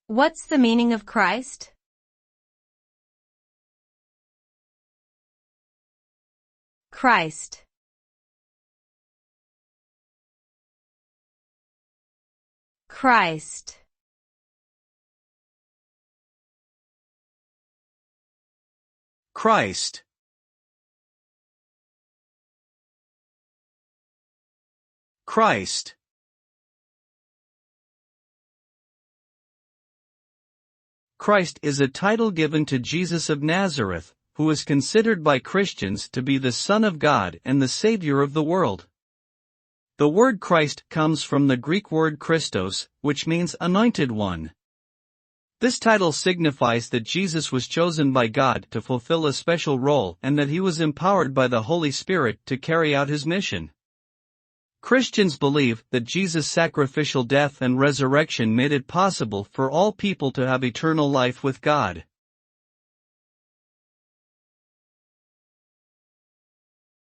What's the meaning of Christ? Christ. Christ. Christ. Christ. Christ is a title given to Jesus of Nazareth, who is considered by Christians to be the Son of God and the Savior of the world. The word Christ comes from the Greek word Christos, which means anointed one. This title signifies that Jesus was chosen by God to fulfill a special role and that he was empowered by the Holy Spirit to carry out his mission. Christians believe that Jesus' sacrificial death and resurrection made it possible for all people to have eternal life with God.